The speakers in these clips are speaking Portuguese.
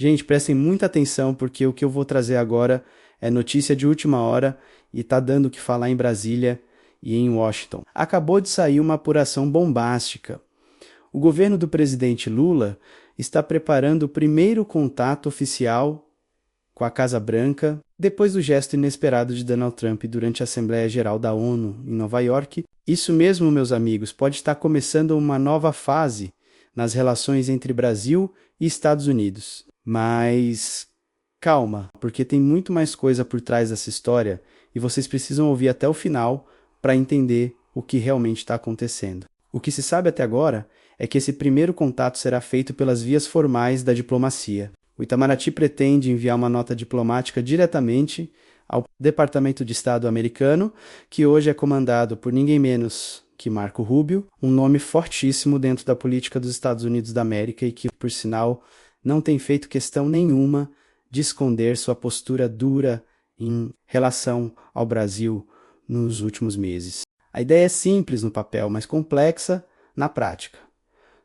Gente, prestem muita atenção porque o que eu vou trazer agora é notícia de última hora e tá dando o que falar em Brasília e em Washington. Acabou de sair uma apuração bombástica. O governo do presidente Lula está preparando o primeiro contato oficial com a Casa Branca depois do gesto inesperado de Donald Trump durante a Assembleia Geral da ONU em Nova York. Isso mesmo, meus amigos, pode estar começando uma nova fase nas relações entre Brasil e Estados Unidos. Mas calma, porque tem muito mais coisa por trás dessa história e vocês precisam ouvir até o final para entender o que realmente está acontecendo. O que se sabe até agora é que esse primeiro contato será feito pelas vias formais da diplomacia. O Itamaraty pretende enviar uma nota diplomática diretamente ao Departamento de Estado americano, que hoje é comandado por ninguém menos que Marco Rubio, um nome fortíssimo dentro da política dos Estados Unidos da América e que, por sinal, não tem feito questão nenhuma de esconder sua postura dura em relação ao Brasil nos últimos meses. A ideia é simples no papel, mas complexa na prática.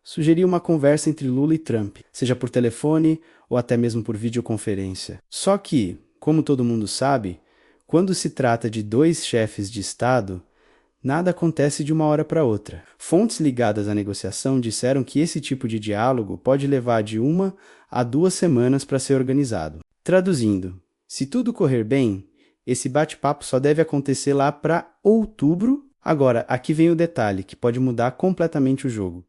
Sugerir uma conversa entre Lula e Trump, seja por telefone ou até mesmo por videoconferência. Só que, como todo mundo sabe, quando se trata de dois chefes de Estado, nada acontece de uma hora para outra. Fontes ligadas à negociação disseram que esse tipo de diálogo pode levar de 1 a 2 semanas para ser organizado. Traduzindo, se tudo correr bem, esse bate-papo só deve acontecer lá para outubro. Agora, aqui vem o detalhe que pode mudar completamente o jogo.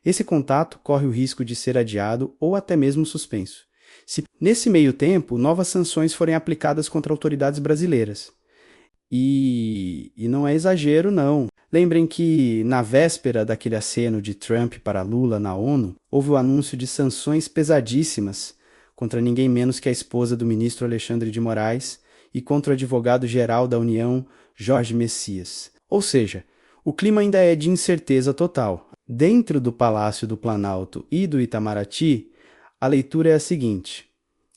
Esse contato corre o risco de ser adiado ou até mesmo suspenso, se nesse meio tempo novas sanções forem aplicadas contra autoridades brasileiras. E não é exagero, não. Lembrem que, na véspera daquele aceno de Trump para Lula na ONU, houve o anúncio de sanções pesadíssimas contra ninguém menos que a esposa do ministro Alexandre de Moraes e contra o advogado-geral da União, Jorge Messias. Ou seja, o clima ainda é de incerteza total. Dentro do Palácio do Planalto e do Itamaraty, a leitura é a seguinte: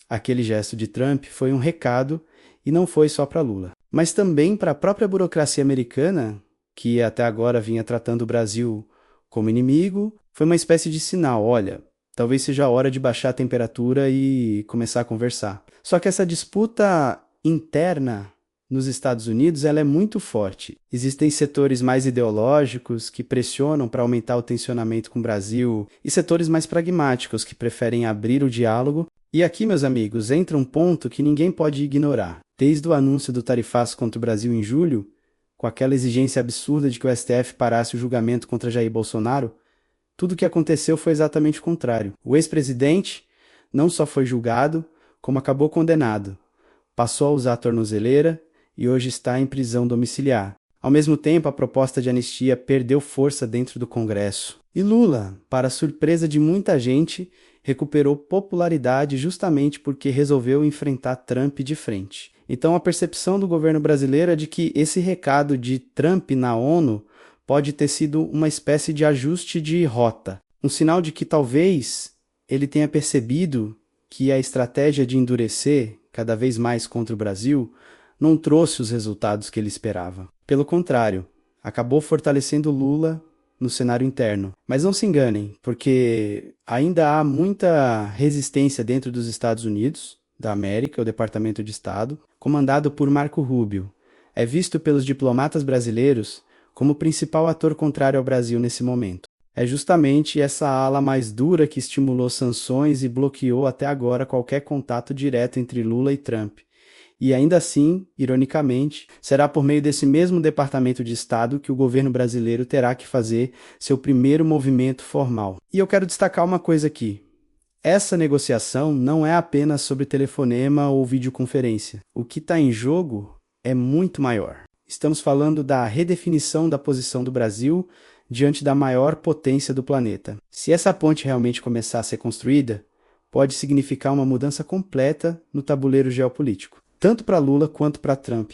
aquele gesto de Trump foi um recado e não foi só para Lula, mas também para a própria burocracia americana, que até agora vinha tratando o Brasil como inimigo. Foi uma espécie de sinal: olha, talvez seja a hora de baixar a temperatura e começar a conversar. Só que essa disputa interna nos Estados Unidos ela é muito forte. Existem setores mais ideológicos que pressionam para aumentar o tensionamento com o Brasil e setores mais pragmáticos que preferem abrir o diálogo. E aqui, meus amigos, entra um ponto que ninguém pode ignorar. Desde o anúncio do tarifaço contra o Brasil em julho, com aquela exigência absurda de que o STF parasse o julgamento contra Jair Bolsonaro, tudo o que aconteceu foi exatamente o contrário. O ex-presidente não só foi julgado, como acabou condenado. Passou a usar a tornozeleira e hoje está em prisão domiciliar. Ao mesmo tempo, a proposta de anistia perdeu força dentro do Congresso. E Lula, para surpresa de muita gente, recuperou popularidade justamente porque resolveu enfrentar Trump de frente. Então, a percepção do governo brasileiro é de que esse recado de Trump na ONU pode ter sido uma espécie de ajuste de rota. Um sinal de que talvez ele tenha percebido que a estratégia de endurecer cada vez mais contra o Brasil não trouxe os resultados que ele esperava. Pelo contrário, acabou fortalecendo Lula no cenário interno. Mas não se enganem, porque ainda há muita resistência dentro dos Estados Unidos da América, o Departamento de Estado, comandado por Marco Rubio. É visto pelos diplomatas brasileiros como o principal ator contrário ao Brasil nesse momento. É justamente essa ala mais dura que estimulou sanções e bloqueou até agora qualquer contato direto entre Lula e Trump. E ainda assim, ironicamente, será por meio desse mesmo Departamento de Estado que o governo brasileiro terá que fazer seu primeiro movimento formal. E eu quero destacar uma coisa aqui. Essa negociação não é apenas sobre telefonema ou videoconferência. O que está em jogo é muito maior. Estamos falando da redefinição da posição do Brasil diante da maior potência do planeta. Se essa ponte realmente começar a ser construída, pode significar uma mudança completa no tabuleiro geopolítico, tanto para Lula quanto para Trump.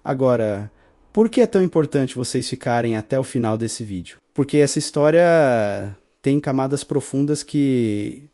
Agora, por que é tão importante vocês ficarem até o final desse vídeo? Porque essa história tem camadas profundas que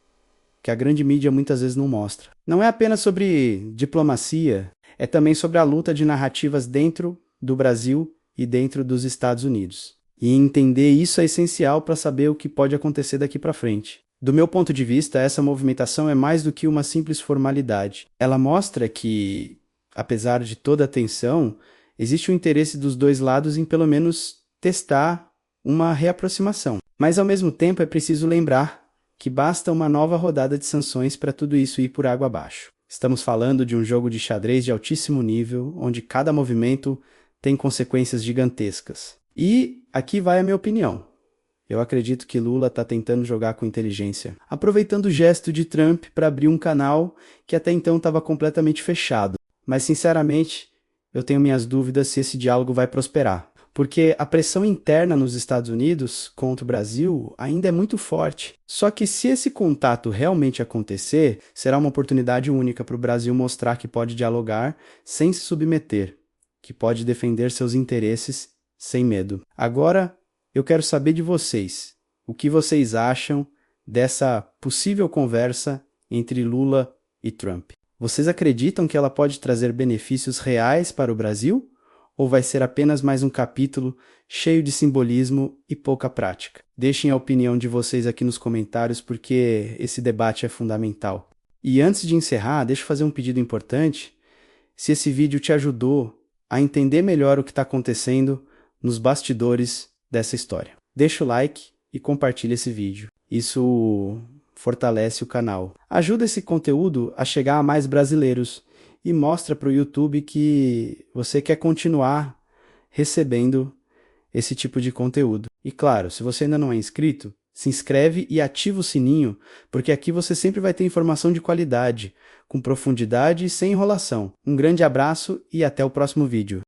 a grande mídia muitas vezes não mostra. Não é apenas sobre diplomacia, é também sobre a luta de narrativas dentro do Brasil e dentro dos Estados Unidos. E entender isso é essencial para saber o que pode acontecer daqui para frente. Do meu ponto de vista, essa movimentação é mais do que uma simples formalidade. Ela mostra que, apesar de toda a tensão, existe um interesse dos dois lados em pelo menos testar uma reaproximação. Mas, ao mesmo tempo, é preciso lembrar que basta uma nova rodada de sanções para tudo isso ir por água abaixo. Estamos falando de um jogo de xadrez de altíssimo nível, onde cada movimento tem consequências gigantescas. E aqui vai a minha opinião. Eu acredito que Lula está tentando jogar com inteligência, aproveitando o gesto de Trump para abrir um canal que até então estava completamente fechado. Mas, sinceramente, eu tenho minhas dúvidas se esse diálogo vai prosperar. Porque a pressão interna nos Estados Unidos contra o Brasil ainda é muito forte. Só que se esse contato realmente acontecer, será uma oportunidade única para o Brasil mostrar que pode dialogar sem se submeter, que pode defender seus interesses sem medo. Agora, eu quero saber de vocês. O que vocês acham dessa possível conversa entre Lula e Trump? Vocês acreditam que ela pode trazer benefícios reais para o Brasil? Ou vai ser apenas mais um capítulo cheio de simbolismo e pouca prática? Deixem a opinião de vocês aqui nos comentários, porque esse debate é fundamental. E antes de encerrar, deixa eu fazer um pedido importante. Se esse vídeo te ajudou a entender melhor o que está acontecendo nos bastidores dessa história, deixa o like e compartilha esse vídeo. Isso fortalece o canal. Ajuda esse conteúdo a chegar a mais brasileiros e mostra para o YouTube que você quer continuar recebendo esse tipo de conteúdo. E claro, se você ainda não é inscrito, se inscreve e ativa o sininho, porque aqui você sempre vai ter informação de qualidade, com profundidade e sem enrolação. Um grande abraço e até o próximo vídeo.